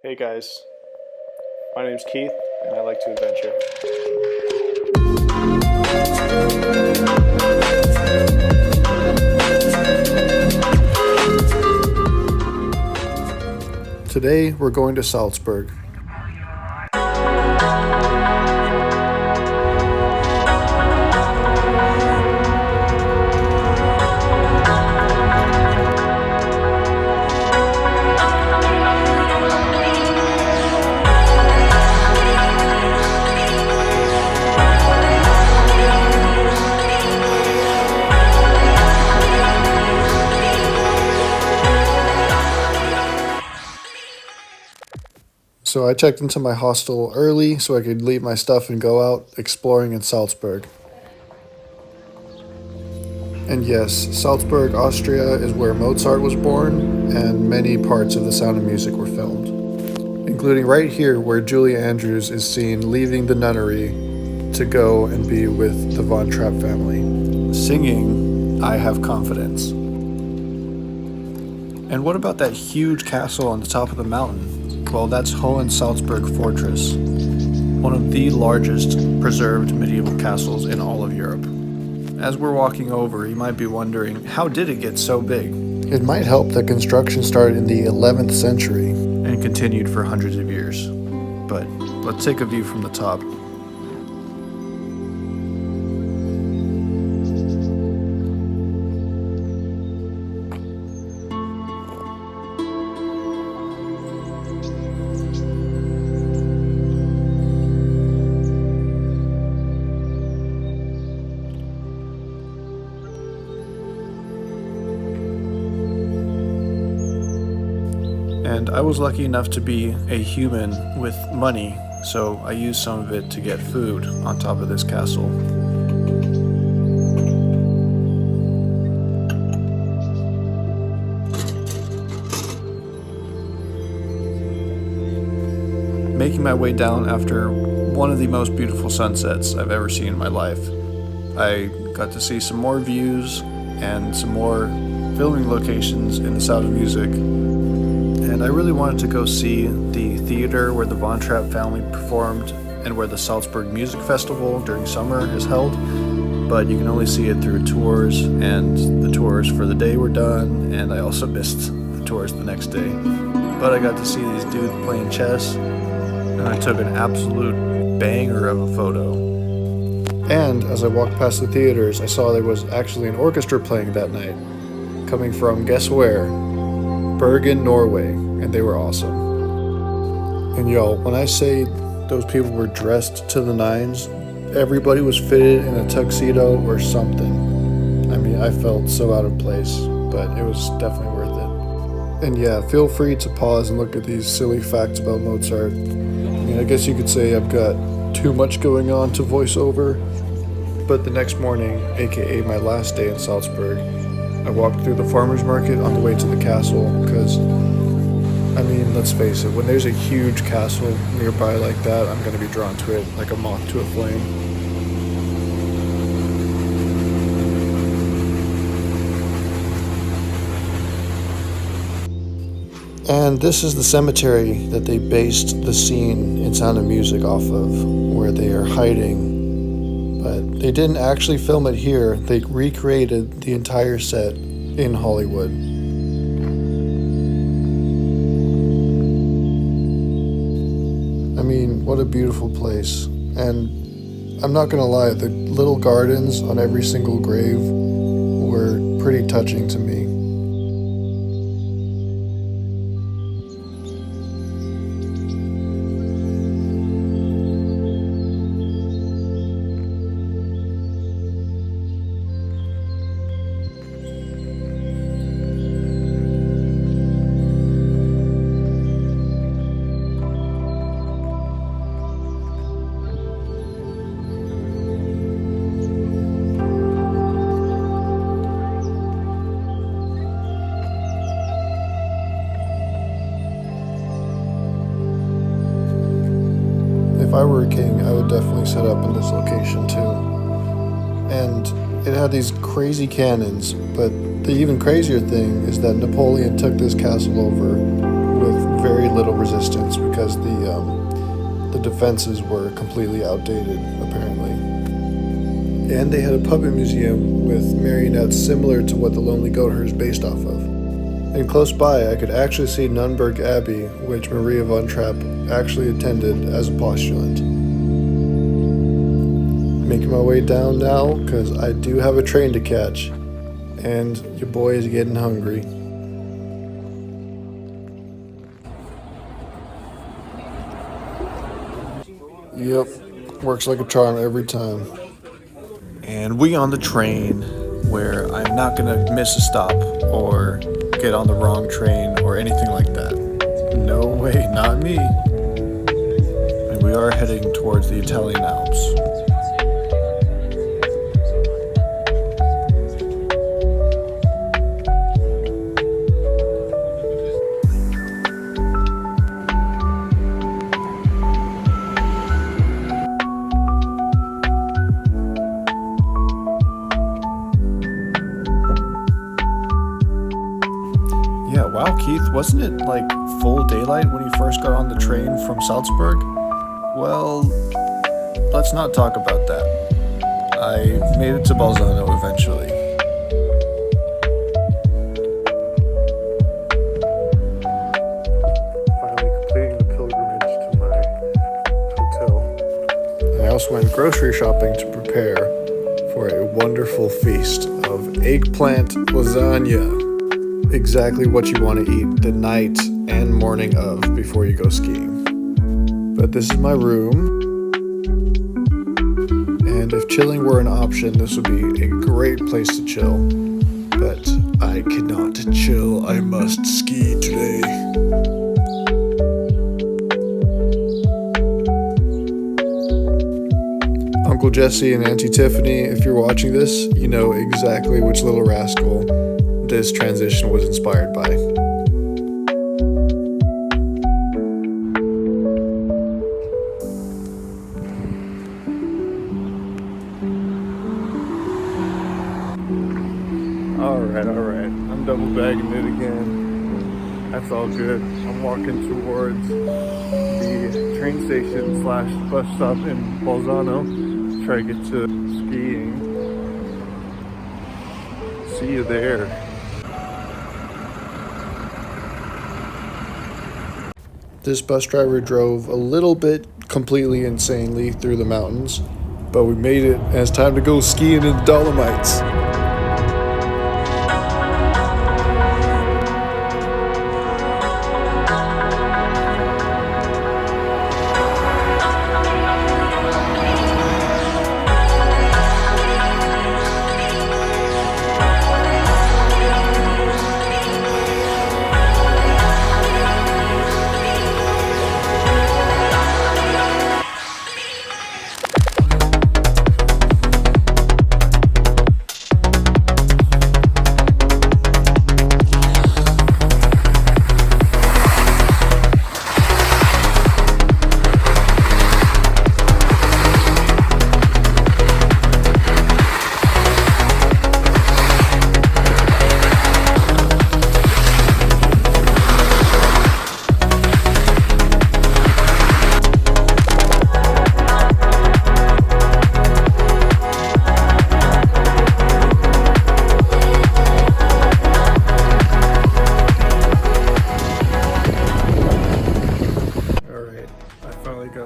Hey guys, my name's Keith and I like to adventure. Today we're going to Salzburg. So I checked into my hostel early so I could leave my stuff and go out exploring in Salzburg. And yes, Salzburg, Austria is where Mozart was born and many parts of The Sound of Music were filmed, including right here where Julie Andrews is seen leaving the nunnery to go and be with the Von Trapp family, singing I Have Confidence. And what about that huge castle on the top of the mountain? Well, that's Hohensalzburg Fortress, one of the largest preserved medieval castles in all of Europe. As we're walking over, you might be wondering, how did it get so big? It might help that construction started in the 11th century and continued for hundreds of years. But let's take a view from the top. And I was lucky enough to be a human with money, so I used some of it to get food on top of this castle. Making my way down after one of the most beautiful sunsets I've ever seen in my life. I got to see some more views and some more filming locations in The Sound of Music. And I really wanted to go see the theater where the Von Trapp family performed and where the Salzburg Music Festival during summer is held, but you can only see it through tours, and the tours for the day were done, and I also missed the tours the next day. But I got to see these dudes playing chess, and I took an absolute banger of a photo. And as I walked past the theaters, I saw there was actually an orchestra playing that night, coming from, guess where? Bergen, Norway, and they were awesome. And y'all, when I say those people were dressed to the nines, everybody was fitted in a tuxedo or something. I mean, I felt so out of place, but it was definitely worth it. And yeah, feel free to pause and look at these silly facts about Mozart. I mean, I guess you could say I've got too much going on to voice over, but the next morning, aka my last day in Salzburg, I walked through the farmer's market on the way to the castle because, I mean, let's face it, when there's a huge castle nearby like that, I'm going to be drawn to it like a moth to a flame. And this is the cemetery that they based the scene in Sound of Music off of, where they are hiding. But they didn't actually film it here. They recreated the entire set in Hollywood. I mean, what a beautiful place. And I'm not gonna lie, the little gardens on every single grave were pretty touching to me. If I were a king, I would definitely set up in this location too. And it had these crazy cannons, but the even crazier thing is that Napoleon took this castle over with very little resistance because the defenses were completely outdated, apparently. And they had a puppet museum with marionettes similar to what the Lonely Goat is based off of. And close by, I could actually see Nunberg Abbey, which Maria von Trapp actually attended as a postulant. Making my way down now, because I do have a train to catch, and your boy is getting hungry. Yep, works like a charm every time. And we on the train, where I'm not gonna miss a stop or get on the wrong train or anything like that. No way, not me. And we are heading towards the Italian Alps. Yeah, wow, Keith, wasn't it like full daylight when you first got on the train from Salzburg? Well, let's not talk about that. I made it to Bolzano eventually. Finally completing the pilgrimage to my hotel. I also went grocery shopping to prepare for a wonderful feast of eggplant lasagna. Exactly what you want to eat the night and morning of before you go skiing. But this is my room, and if chilling were an option, this would be a great place to chill. But I cannot chill, I must ski today. Uncle Jesse and Auntie Tiffany, if you're watching this, you know exactly which little rascal this transition was inspired by. Alright. I'm double bagging it again. That's all good. I'm walking towards the train station / bus stop in Bolzano to try to get to skiing. See you there. This bus driver drove a little bit completely insanely through the mountains, but we made it, and it's time to go skiing in the Dolomites.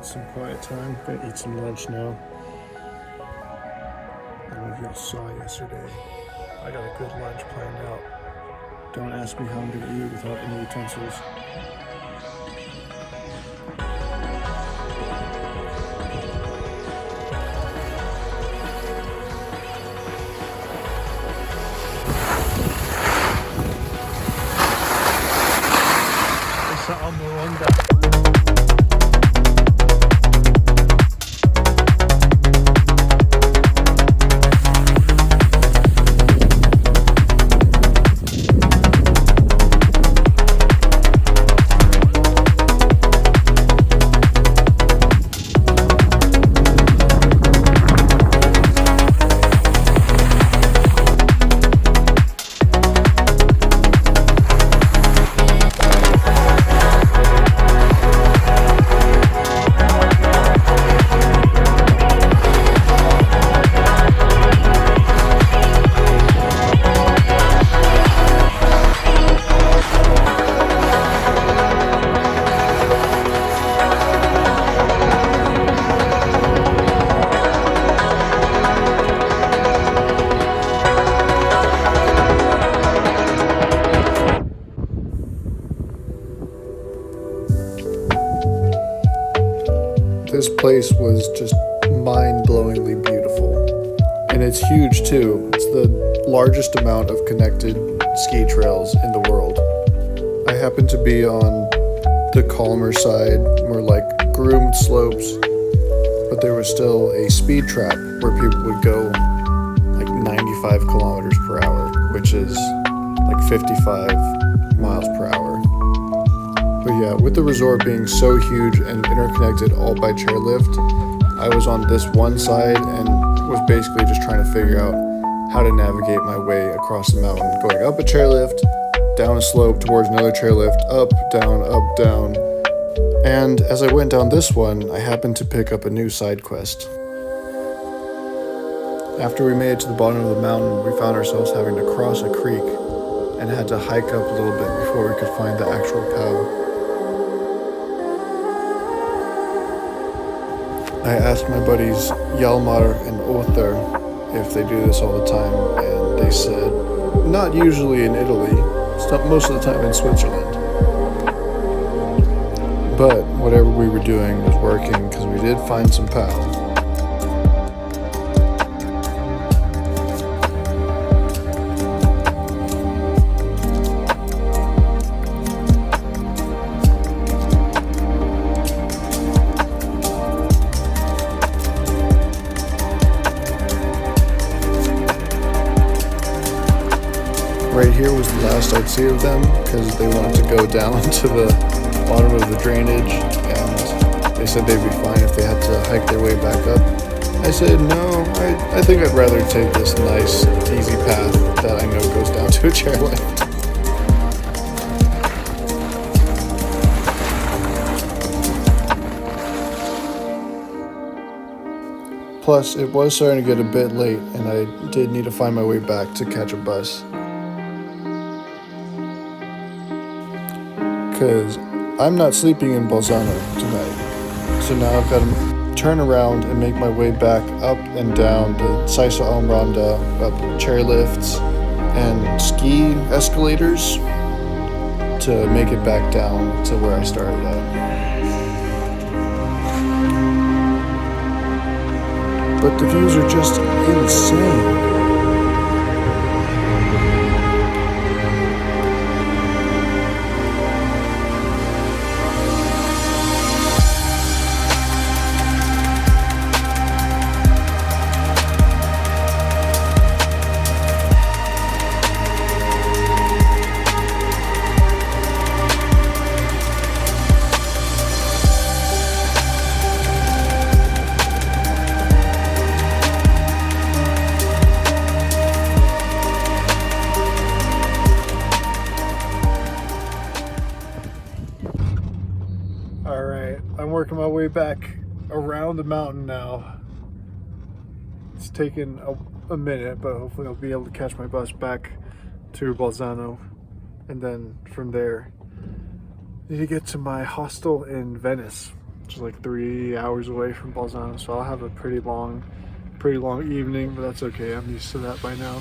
Some quiet time. Gonna eat some lunch now. I don't know if y'all saw yesterday. I got a good lunch planned out. Don't ask me how I'm gonna eat it without any utensils. Esa amoronda. This place was just mind-blowingly beautiful. And it's huge too. It's the largest amount of connected ski trails in the world. I happened to be on the calmer side, more like groomed slopes, but there was still a speed trap where people would go like 95 kilometers per hour, which is like 55 miles per hour. But yeah, with the resort being so huge and interconnected all by chairlift, I was on this one side and was basically just trying to figure out how to navigate my way across the mountain, going up a chairlift, down a slope towards another chairlift, up, down. And as I went down this one, I happened to pick up a new side quest. After we made it to the bottom of the mountain, we found ourselves having to cross a creek and had to hike up a little bit before we could find the actual POW. I asked my buddies Hjalmar and Othar if they do this all the time, and they said, not usually in Italy, most of the time in Switzerland. But whatever we were doing was working because we did find some POW. Right here was the last I'd see of them because they wanted to go down to the bottom of the drainage, and they said they'd be fine if they had to hike their way back up. I said, no, I think I'd rather take this nice, easy path that I know goes down to a chairlift. Plus, it was starting to get a bit late, and I did need to find my way back to catch a bus. Because I'm not sleeping in Bolzano tonight. So now I've got to turn around and make my way back up and down the Seisa Almranda, up chairlifts and ski escalators to make it back down to where I started at. But the views are just insane. Alright, I'm working my way back around the mountain now. It's taken a minute, but hopefully I'll be able to catch my bus back to Bolzano. And then from there, I need to get to my hostel in Venice, which is like 3 hours away from Bolzano. So I'll have a pretty long evening, but that's okay. I'm used to that by now.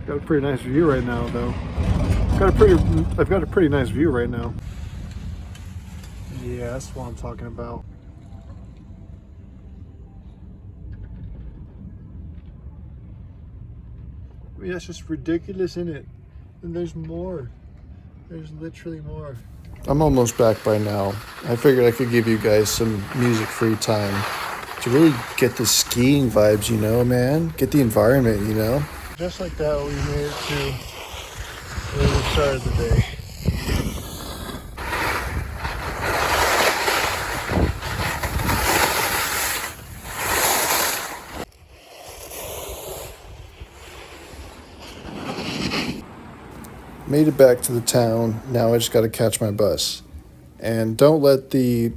Got a pretty nice view right now, though. I've got a pretty nice view right now. Yeah, that's what I'm talking about. I mean, that's just ridiculous, isn't it? And there's more. There's literally more. I'm almost back by now. I figured I could give you guys some music-free time to really get the skiing vibes, you know, man. Get the environment, you know. Just like that, we made it to where we started the day. Made it back to the town. Now I just got to catch my bus. And don't let the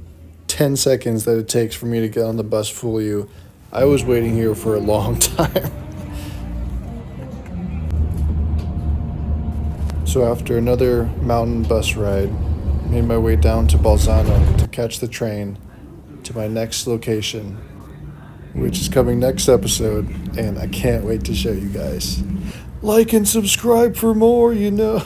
10 seconds that it takes for me to get on the bus fool you. I was waiting here for a long time. So after another mountain bus ride, made my way down to Bolzano to catch the train to my next location, which is coming next episode, and I can't wait to show you guys. Like and subscribe for more, you know.